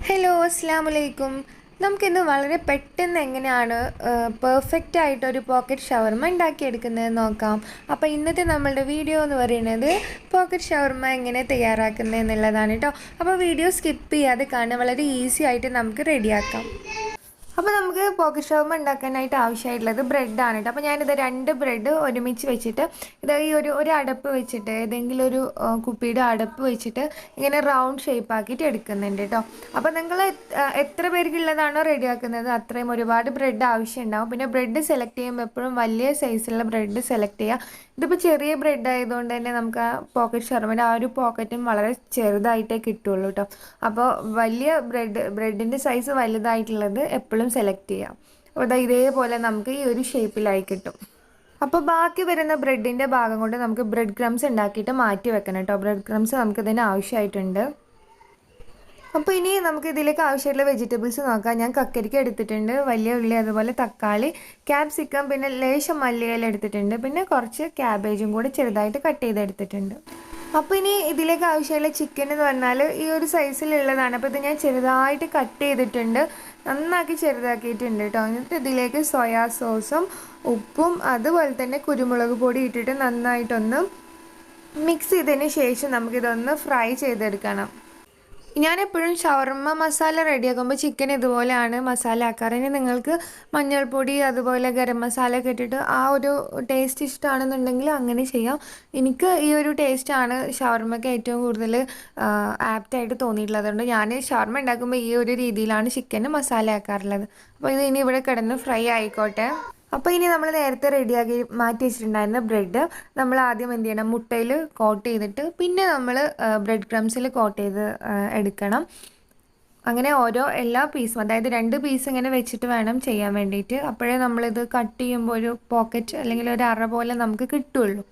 Hello അസ്സാം വലൈക്കും. നമുക്കിന്ന് വളരെ പെട്ടെന്ന് എങ്ങനെയാണ് പെർഫെക്റ്റ് ആയിട്ടൊരു പോക്കറ്റ് ഷവർമ ഉണ്ടാക്കിയെടുക്കുന്നത് നോക്കാം. അപ്പോൾ ഇന്നത്തെ നമ്മളുടെ വീഡിയോ എന്ന് പറയുന്നത് പോക്കറ്റ് ഷവർമ എങ്ങനെ തയ്യാറാക്കുന്നത് എന്നുള്ളതാണ് കേട്ടോ. അപ്പോൾ വീഡിയോ സ്കിപ്പ് ചെയ്യാതെ കാണാൻ വളരെ ഈസി ആയിട്ട് നമുക്ക് റെഡിയാക്കാം. അപ്പോൾ നമുക്ക് പോക്കറ്റ് ഷവർമ ഉണ്ടാക്കാനായിട്ട് ആവശ്യമായിട്ടുള്ളത് ബ്രെഡാണ് കേട്ടോ. അപ്പോൾ ഞാനിത് 2 ബ്രെഡ് ഒരുമിച്ച് വെച്ചിട്ട് ഇത് ഈ ഒരു അടപ്പ് വെച്ചിട്ട് ഏതെങ്കിലും ഒരു കുപ്പിയുടെ അടപ്പ് വെച്ചിട്ട് ഇങ്ങനെ റൗണ്ട് ഷേപ്പ് ആക്കിയിട്ട് എടുക്കുന്നുണ്ട് കേട്ടോ. അപ്പോൾ നിങ്ങൾ എത്ര പേർക്കുള്ളതാണോ റെഡിയാക്കുന്നത് അത്രയും ഒരുപാട് ബ്രെഡ് ആവശ്യമുണ്ടാവും. പിന്നെ ബ്രെഡ് സെലക്ട് ചെയ്യുമ്പോൾ എപ്പോഴും വലിയ സൈസുള്ള ബ്രെഡ് സെലക്ട് ചെയ്യുക. ഇതിപ്പോൾ ചെറിയ ബ്രെഡ് ആയതുകൊണ്ട് തന്നെ നമുക്ക് ആ പോക്കറ്റ് ഷവർമയുടെ ആ ഒരു പോക്കറ്റും വളരെ ചെറുതായിട്ടേ കിട്ടുള്ളൂ കേട്ടോ. അപ്പോൾ വലിയ ബ്രെഡിൻ്റെ സൈസ് വലുതായിട്ടുള്ളത് എപ്പോഴും സെലക്ട് ചെയ്യാം. അപ്പോൾ ഇതേപോലെ നമുക്ക് ഈ ഒരു ഷേപ്പിലായി കിട്ടും. അപ്പോൾ ബാക്കി വരുന്ന ബ്രെഡിൻ്റെ ഭാഗം കൊണ്ട് നമുക്ക് ബ്രെഡ് ക്രംസ് ഉണ്ടാക്കിയിട്ട് മാറ്റി വെക്കണം കേട്ടോ. ബ്രെഡ് ക്രംസ് നമുക്ക് ഇതിന് ആവശ്യമായിട്ടുണ്ട്. അപ്പോൾ ഇനി നമുക്ക് ഇതിലേക്ക് ആവശ്യമായിട്ടുള്ള വെജിറ്റബിൾസ് നോക്കാം. ഞാൻ കക്കരിക്ക എടുത്തിട്ടുണ്ട്, വലിയ ഉള്ളി, അതുപോലെ തക്കാളി, ക്യാപ്സിക്കം, പിന്നെ ലേശം മല്ലിയില എടുത്തിട്ടുണ്ട്, പിന്നെ കുറച്ച് ക്യാബേജും കൂടി ചെറുതായിട്ട് കട്ട് ചെയ്തെടുത്തിട്ടുണ്ട്. അപ്പോൾ ഇനി ഇതിലേക്ക് ആവശ്യമുള്ള ചിക്കൻ എന്ന് പറഞ്ഞാൽ ഈ ഒരു സൈസിലുള്ളതാണ്. അപ്പോൾ ഇത് ഞാൻ ചെറുതായിട്ട് കട്ട് ചെയ്തിട്ടുണ്ട്, നന്നാക്കി ചെറുതാക്കിയിട്ടുണ്ട് കേട്ടോ. എന്നിട്ട് ഇതിലേക്ക് സോയാ സോസും ഉപ്പും അതുപോലെ തന്നെ കുരുമുളക് പൊടി ഇട്ടിട്ട് നന്നായിട്ടൊന്ന് മിക്സ് ചെയ്തതിന് ശേഷം നമുക്കിതൊന്ന് ഫ്രൈ ചെയ്തെടുക്കണം. ഞാനെപ്പോഴും ഷവർമ മസാല റെഡിയാക്കുമ്പോൾ ചിക്കൻ ഇതുപോലെയാണ് മസാല ആക്കാറ്. ഇനി നിങ്ങൾക്ക് മഞ്ഞൾപ്പൊടി അതുപോലെ ഗരം മസാല ഒക്കെ ഇട്ടിട്ട് ആ ഒരു ടേസ്റ്റ് ഇഷ്ടമാണെന്നുണ്ടെങ്കിൽ അങ്ങനെ ചെയ്യാം. എനിക്ക് ഈ ഒരു ടേസ്റ്റാണ് ഷവർമയ്ക്ക് ഏറ്റവും കൂടുതൽ ആപ്റ്റായിട്ട് തോന്നിയിട്ടുള്ളത്. അതുകൊണ്ട് ഞാൻ ഷവർമ ഉണ്ടാക്കുമ്പോൾ ഈ ഒരു രീതിയിലാണ് ചിക്കന് മസാല ആക്കാറുള്ളത്. അപ്പോൾ ഇത് ഇനി ഇവിടെ കിടന്ന് ഫ്രൈ ആയിക്കോട്ടെ. അപ്പോൾ ഇനി നമ്മൾ നേരത്തെ റെഡിയാക്കി മാറ്റി വെച്ചിട്ടുണ്ടായിരുന്ന ബ്രെഡ് നമ്മൾ ആദ്യം എന്ത് ചെയ്യണം, മുട്ടയിൽ കോട്ട് ചെയ്തിട്ട് പിന്നെ നമ്മൾ ബ്രെഡ് ക്രംസിൽ കോട്ട് ചെയ്ത് എടുക്കണം. അങ്ങനെ എല്ലാ പീസും, അതായത് 2 പീസ് ഇങ്ങനെ വെച്ചിട്ട് വേണം ചെയ്യാൻ വേണ്ടിയിട്ട്. അപ്പോഴേ നമ്മളിത് കട്ട് ചെയ്യുമ്പോൾ ഒരു പോക്കറ്റ് അല്ലെങ്കിൽ ഒരു അറ പോലെ നമുക്ക് കിട്ടുള്ളൂ.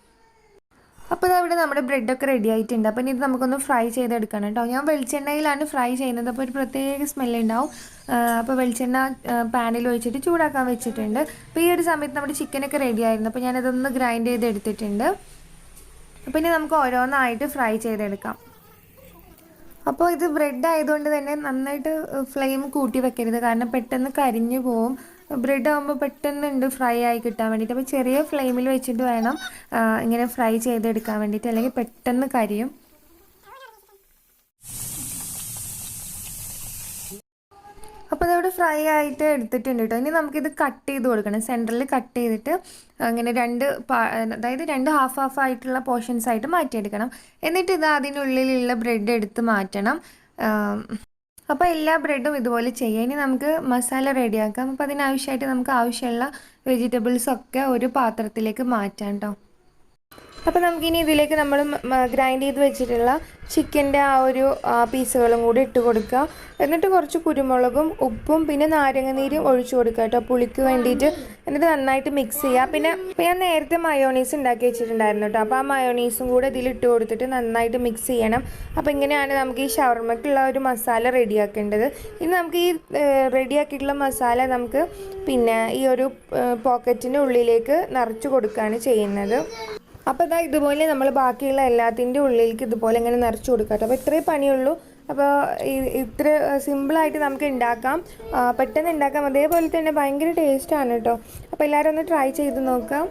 അപ്പോൾ അവിടെ നമ്മുടെ ബ്രെഡൊക്കെ റെഡി ആയിട്ടുണ്ട്. അപ്പോൾ ഇനി ഇത് നമുക്കൊന്ന് ഫ്രൈ ചെയ്തെടുക്കണം കേട്ടോ. ഞാൻ വെളിച്ചെണ്ണയിലാണ് ഫ്രൈ ചെയ്യുന്നത്, അപ്പോൾ ഒരു പ്രത്യേക സ്മെല്ലുണ്ടാവും. അപ്പോൾ വെളിച്ചെണ്ണ പാനിൽ ഒഴിച്ചിട്ട് ചൂടാക്കാൻ വെച്ചിട്ടുണ്ട്. അപ്പോൾ ഈ ഒരു സമയത്ത് നമ്മുടെ ചിക്കനൊക്കെ റെഡി ആയിരുന്നു. അപ്പോൾ ഞാനതൊന്ന് ഗ്രൈൻഡ് ചെയ്തെടുത്തിട്ടുണ്ട്. അപ്പോൾ ഇനി നമുക്ക് ഓരോന്നായിട്ട് ഫ്രൈ ചെയ്തെടുക്കാം. അപ്പോൾ ഇത് ബ്രെഡ് ആയതുകൊണ്ട് തന്നെ നന്നായിട്ട് ഫ്ലെയിം കൂട്ടി വെക്കരുത്, കാരണം പെട്ടെന്ന് കരിഞ്ഞു പോവും. ബ്രെഡ് ആകുമ്പോൾ പെട്ടെന്നുണ്ട് ഫ്രൈ ആയി കിട്ടാൻ വേണ്ടിയിട്ട്. അപ്പോൾ ചെറിയ ഫ്ലെയിമിൽ വെച്ചിട്ട് വേണം ഇങ്ങനെ ഫ്രൈ ചെയ്തെടുക്കാൻ വേണ്ടിയിട്ട്, അല്ലെങ്കിൽ പെട്ടെന്ന് കരിയും. അപ്പോൾ അതവിടെ ഫ്രൈ ആയിട്ട് എടുത്തിട്ടുണ്ട് കേട്ടോ. ഇനി നമുക്കിത് കട്ട് ചെയ്ത് കൊടുക്കണം. സെൻറ്ററിൽ കട്ട് ചെയ്തിട്ട് അങ്ങനെ അതായത് 2 ഹാഫ് ആയിട്ടുള്ള പോർഷൻസ് ആയിട്ട് മാറ്റിയെടുക്കണം. എന്നിട്ട് ഇത് അതിനുള്ളിലുള്ള ബ്രെഡ് എടുത്ത് മാറ്റണം. അപ്പോൾ എല്ലാ ബ്രെഡും ഇതുപോലെ ചെയ്യാം. ഇനി നമുക്ക് മസാല റെഡിയാക്കാം. അപ്പോൾ അതിനാവശ്യമായിട്ട് നമുക്ക് ആവശ്യമുള്ള വെജിറ്റബിൾസൊക്കെ ഒരു പാത്രത്തിലേക്ക് മാറ്റാം കേട്ടോ. അപ്പോൾ നമുക്കിനി ഇതിലേക്ക് നമ്മൾ ഗ്രൈൻഡ് ചെയ്ത് വെച്ചിട്ടുള്ള ചിക്കൻ്റെ ആ ഒരു പീസുകളും കൂടി ഇട്ട് കൊടുക്കുക. എന്നിട്ട് കുറച്ച് കുരുമുളകും ഉപ്പും പിന്നെ നാരങ്ങനീരും ഒഴിച്ചു കൊടുക്കുക കേട്ടോ, പുളിക്ക് വേണ്ടിയിട്ട്. എന്നിട്ട് നന്നായിട്ട് മിക്സ് ചെയ്യുക. പിന്നെ ഞാൻ നേരത്തെ മയോണീസ് ഉണ്ടാക്കി വെച്ചിട്ടുണ്ടായിരുന്നു കേട്ടോ. അപ്പോൾ ആ മയോണീസും കൂടെ ഇതിലിട്ട് കൊടുത്തിട്ട് നന്നായിട്ട് മിക്സ് ചെയ്യണം. അപ്പോൾ ഇങ്ങനെയാണ് നമുക്ക് ഈ ഷവർമയ്ക്കുള്ള ഒരു മസാല റെഡിയാക്കേണ്ടത്. ഇനി നമുക്ക് ഈ റെഡിയാക്കിയിട്ടുള്ള മസാല നമുക്ക് പിന്നെ ഈ ഒരു പോക്കറ്റിൻ്റെ ഉള്ളിലേക്ക് നിറച്ച് കൊടുക്കുകയാണ് ചെയ്യുന്നത്. അപ്പോൾ ഇതുപോലെ നമ്മൾ ബാക്കിയുള്ള എല്ലാത്തിൻ്റെ ഉള്ളിലേക്ക് ഇതുപോലെ ഇങ്ങനെ നിറച്ച് കൊടുക്കാം കേട്ടോ. അപ്പോൾ ഇത്രയും പണിയുള്ളൂ. അപ്പോൾ ഇത്ര സിമ്പിളായിട്ട് നമുക്ക് ഉണ്ടാക്കാം, പെട്ടെന്ന് ഉണ്ടാക്കാം. അതേപോലെ തന്നെ ഭയങ്കര ടേസ്റ്റാണ് കേട്ടോ. അപ്പോൾ എല്ലാവരും ഒന്ന് ട്രൈ ചെയ്ത് നോക്കാം.